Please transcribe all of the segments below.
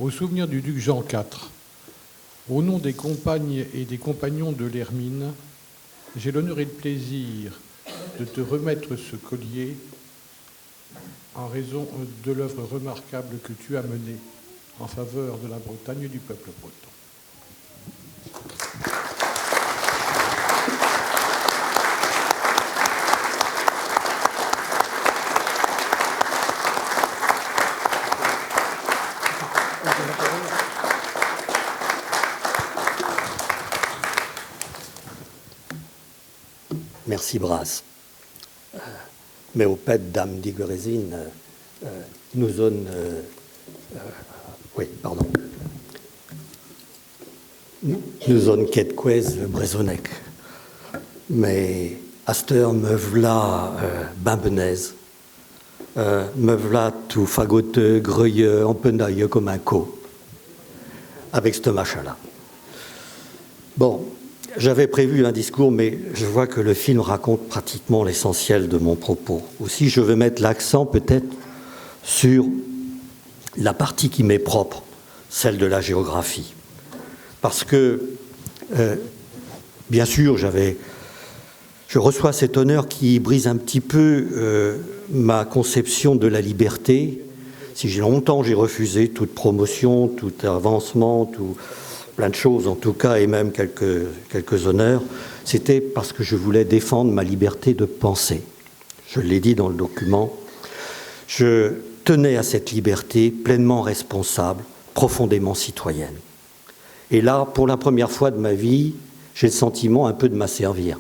Au souvenir du duc Jean IV, au nom des compagnes et des compagnons de l'Hermine, j'ai l'honneur et le plaisir de te remettre ce collier en raison de l'œuvre remarquable que tu as menée en faveur de la Bretagne et du peuple breton. Merci Brass. Mais au pet dame d'Igorezine, nous zone. Oui, pardon. Nous zone quetquez brezonec. Mais Aster me v'la bimbenez. Me v'la tout fagoteux, greuilleux, empenailleux comme un co. Avec ce machin-là. Bon. J'avais prévu un discours, mais je vois que le film raconte pratiquement l'essentiel de mon propos. Aussi, je vais mettre l'accent peut-être sur la partie qui m'est propre, celle de la géographie. Parce que, bien sûr, je reçois cet honneur qui brise un petit peu ma conception de la liberté. Si longtemps j'ai refusé toute promotion, tout avancement, plein de choses en tout cas, et même quelques honneurs, c'était parce que je voulais défendre ma liberté de penser. Je l'ai dit dans le document. Je tenais à cette liberté pleinement responsable, profondément citoyenne. Et là, pour la première fois de ma vie, j'ai le sentiment un peu de m'asservir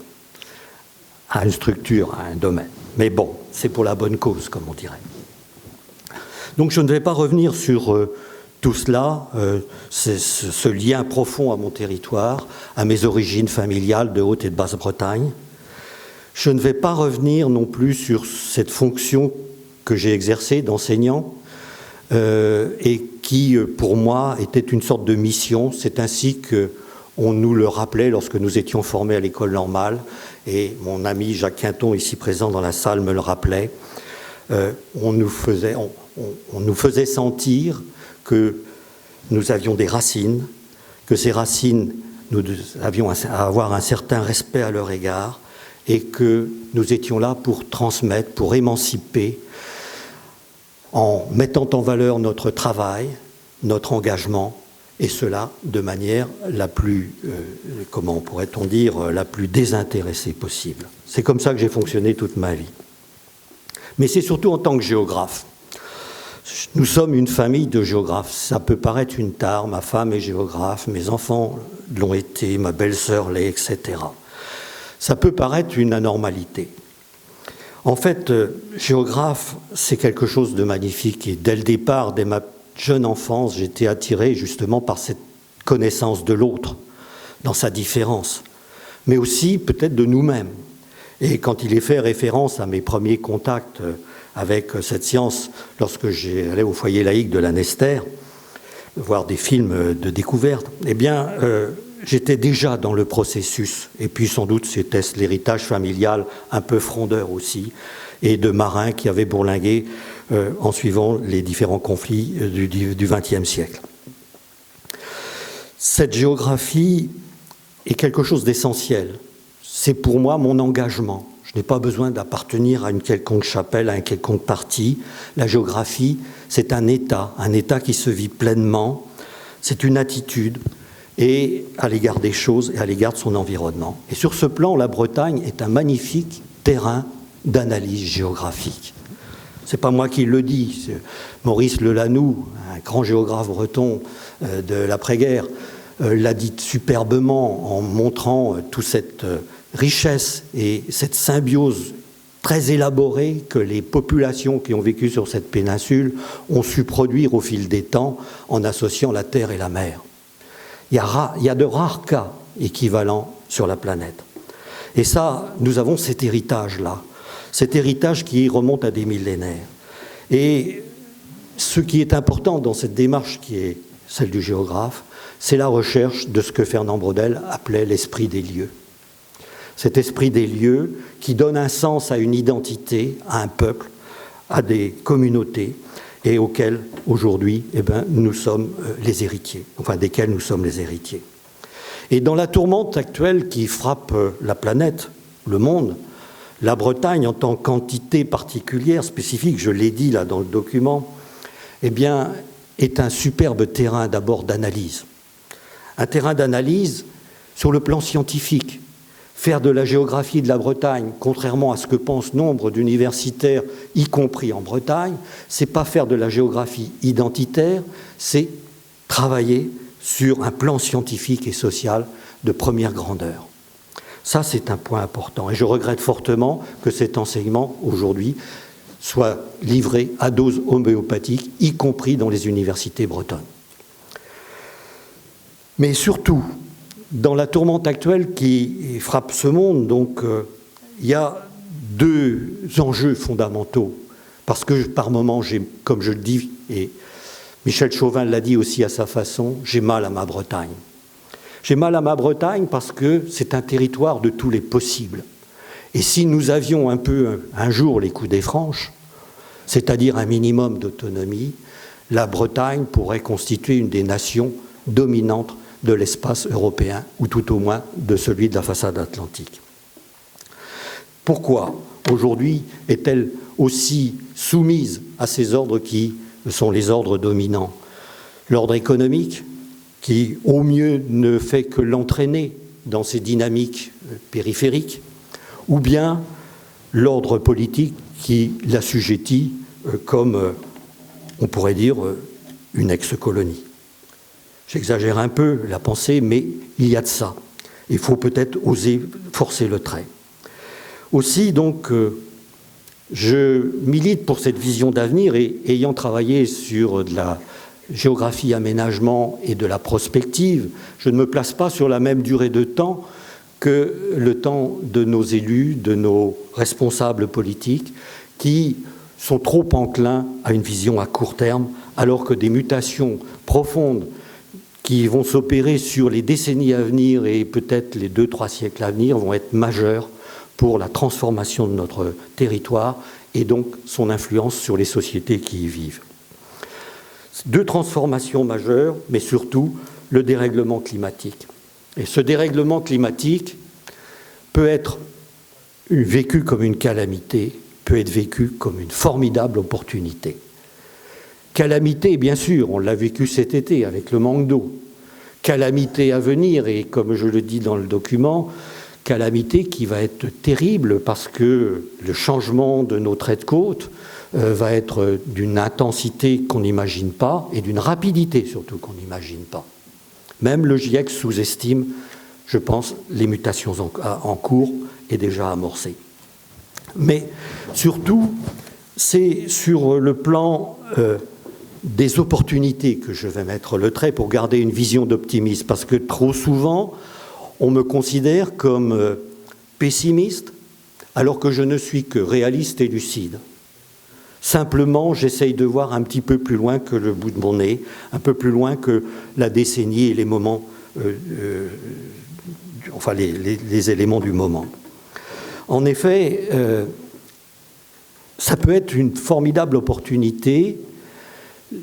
à une structure, à un domaine. Mais bon, c'est pour la bonne cause, comme on dirait. Donc je ne vais pas revenir sur tout cela, c'est ce lien profond à mon territoire, à mes origines familiales de Haute et de Basse-Bretagne. Je ne vais pas revenir non plus sur cette fonction que j'ai exercée d'enseignant et qui, pour moi, était une sorte de mission. C'est ainsi qu'on nous le rappelait lorsque nous étions formés à l'école normale, et mon ami Jacques Quinton, ici présent dans la salle, me le rappelait. On nous faisait sentir que nous avions des racines, que ces racines, nous avions à avoir un certain respect à leur égard, et que nous étions là pour transmettre, pour émanciper, en mettant en valeur notre travail, notre engagement, et cela de manière la plus, comment pourrait-on dire, la plus désintéressée possible. C'est comme ça que j'ai fonctionné toute ma vie. Mais c'est surtout en tant que géographe. Nous sommes une famille de géographes. Ça peut paraître une tare, ma femme est géographe, mes enfants l'ont été, ma belle-sœur l'est, etc. Ça peut paraître une anormalité. En fait, géographe, c'est quelque chose de magnifique. Et dès le départ, dès ma jeune enfance, j'étais attiré justement par cette connaissance de l'autre, dans sa différence, mais aussi peut-être de nous-mêmes. Et quand il est fait référence à mes premiers contacts avec cette science, lorsque j'allais au foyer laïque de la Nester, voir des films de découverte, eh bien, j'étais déjà dans le processus. Et puis, sans doute, c'était l'héritage familial un peu frondeur aussi, et de marins qui avaient bourlingué en suivant les différents conflits du XXe siècle. Cette géographie est quelque chose d'essentiel. C'est pour moi mon engagement. Je n'ai pas besoin d'appartenir à une quelconque chapelle, à un quelconque parti. La géographie, c'est un état qui se vit pleinement. C'est une attitude et à l'égard des choses et à l'égard de son environnement. Et sur ce plan, la Bretagne est un magnifique terrain d'analyse géographique. C'est pas moi qui le dis, c'est Maurice Lelanoux, un grand géographe breton de l'après-guerre, l'a dit superbement en montrant toute cette richesse et cette symbiose très élaborée que les populations qui ont vécu sur cette péninsule ont su produire au fil des temps en associant la terre et la mer. Il y a de rares cas équivalents sur la planète. Et ça, nous avons cet héritage-là, cet héritage qui remonte à des millénaires. Et ce qui est important dans cette démarche qui est celle du géographe, c'est la recherche de ce que Fernand Braudel appelait l'esprit des lieux. Cet esprit des lieux qui donne un sens à une identité, à un peuple, à des communautés, et auxquels, aujourd'hui, nous sommes les héritiers, enfin desquels nous sommes les héritiers. Et dans la tourmente actuelle qui frappe la planète, le monde, la Bretagne, en tant qu'entité particulière, spécifique, je l'ai dit là dans le document, est un superbe terrain d'abord d'analyse. Un terrain d'analyse sur le plan scientifique. Faire de la géographie de la Bretagne, contrairement à ce que pensent nombre d'universitaires, y compris en Bretagne, c'est pas faire de la géographie identitaire, c'est travailler sur un plan scientifique et social de première grandeur. Ça, c'est un point important. Et je regrette fortement que cet enseignement, aujourd'hui, soit livré à dose homéopathique, y compris dans les universités bretonnes. Mais surtout, dans la tourmente actuelle qui frappe ce monde, il y a deux enjeux fondamentaux. Parce que par moments, comme je le dis, et Michel Chauvin l'a dit aussi à sa façon, j'ai mal à ma Bretagne. J'ai mal à ma Bretagne parce que c'est un territoire de tous les possibles. Et si nous avions un jour les coudées franches, c'est-à-dire un minimum d'autonomie, la Bretagne pourrait constituer une des nations dominantes de l'espace européen, ou tout au moins de celui de la façade atlantique. Pourquoi aujourd'hui est-elle aussi soumise à ces ordres qui sont les ordres dominants? L'ordre économique, qui au mieux ne fait que l'entraîner dans ses dynamiques périphériques, ou bien l'ordre politique qui l'assujettit comme, on pourrait dire, une ex-colonie. J'exagère un peu la pensée, mais il y a de ça. Il faut peut-être oser forcer le trait. Aussi, je milite pour cette vision d'avenir et ayant travaillé sur de la géographie, aménagement et de la prospective, je ne me place pas sur la même durée de temps que le temps de nos élus, de nos responsables politiques, qui sont trop enclins à une vision à court terme, alors que des mutations profondes qui vont s'opérer sur les décennies à venir et peut-être les 2-3 siècles à venir vont être majeures pour la transformation de notre territoire et donc son influence sur les sociétés qui y vivent. Deux transformations majeures, mais surtout le dérèglement climatique. Et ce dérèglement climatique peut être vécu comme une calamité, peut être vécu comme une formidable opportunité. Calamité, bien sûr, on l'a vécu cet été avec le manque d'eau. Calamité à venir, et comme je le dis dans le document, calamité qui va être terrible parce que le changement de nos traits de côte va être d'une intensité qu'on n'imagine pas et d'une rapidité surtout qu'on n'imagine pas. Même le GIEC sous-estime, je pense, les mutations en cours et déjà amorcées. Mais surtout, c'est sur le plan des opportunités que je vais mettre le trait pour garder une vision d'optimisme, parce que trop souvent, on me considère comme pessimiste, alors que je ne suis que réaliste et lucide. Simplement, j'essaye de voir un petit peu plus loin que le bout de mon nez, un peu plus loin que la décennie et les moments, les éléments du moment. En effet, ça peut être une formidable opportunité.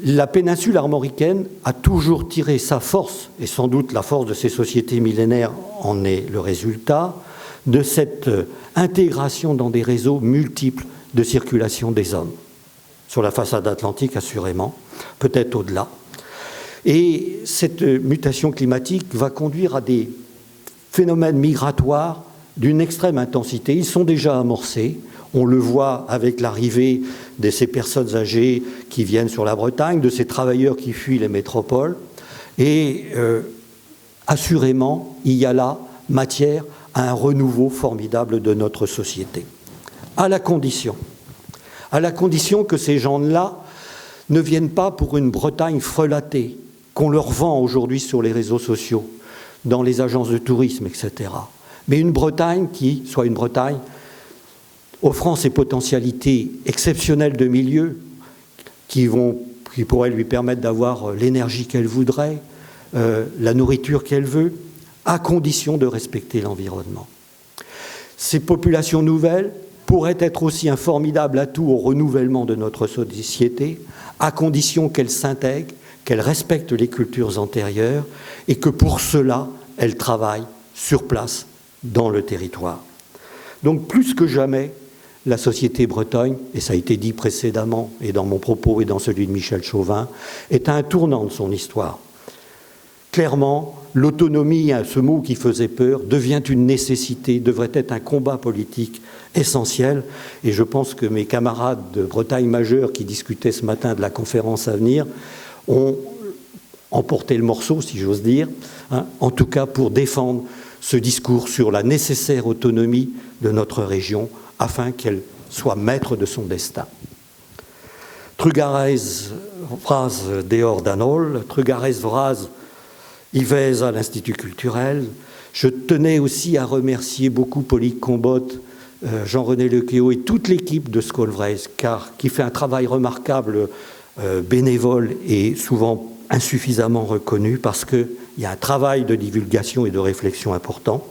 La péninsule armoricaine a toujours tiré sa force, et sans doute la force de ces sociétés millénaires en est le résultat, de cette intégration dans des réseaux multiples de circulation des hommes. Sur la façade atlantique, assurément, peut-être au-delà. Et cette mutation climatique va conduire à des phénomènes migratoires d'une extrême intensité. Ils sont déjà amorcés. On le voit avec l'arrivée de ces personnes âgées qui viennent sur la Bretagne, de ces travailleurs qui fuient les métropoles. Et assurément, il y a là matière à un renouveau formidable de notre société. À la condition que ces gens-là ne viennent pas pour une Bretagne frelatée, qu'on leur vend aujourd'hui sur les réseaux sociaux, dans les agences de tourisme, etc. Mais une Bretagne qui soit une Bretagne offrant ses potentialités exceptionnelles de milieu, qui pourraient lui permettre d'avoir l'énergie qu'elle voudrait, la nourriture qu'elle veut, à condition de respecter l'environnement. Ces populations nouvelles pourrait être aussi un formidable atout au renouvellement de notre société, à condition qu'elle s'intègre, qu'elle respecte les cultures antérieures et que pour cela, elle travaille sur place, dans le territoire. Donc plus que jamais, la société bretonne, et ça a été dit précédemment, et dans mon propos et dans celui de Michel Chauvin, est à un tournant de son histoire. Clairement, l'autonomie, ce mot qui faisait peur, devient une nécessité, devrait être un combat politique essentiel. Et je pense que mes camarades de Bretagne majeure qui discutaient ce matin de la conférence à venir ont emporté le morceau, si j'ose dire, en tout cas pour défendre ce discours sur la nécessaire autonomie de notre région afin qu'elle soit maître de son destin. Trugarez vraz dehors d'Anol, Trugarez vraz Yves à l'Institut culturel. Je tenais aussi à remercier beaucoup Pauline Combot, Jean-René Lequéot et toute l'équipe de Skolvreis, qui fait un travail remarquable, bénévole et souvent insuffisamment reconnu, parce qu'il y a un travail de divulgation et de réflexion important.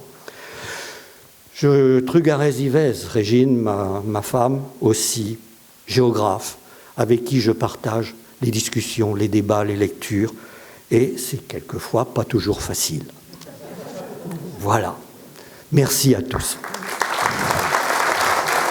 Trugarez Yves, Régine, ma femme, aussi géographe, avec qui je partage les discussions, les débats, les lectures, et c'est quelquefois pas toujours facile. Voilà. Merci à tous.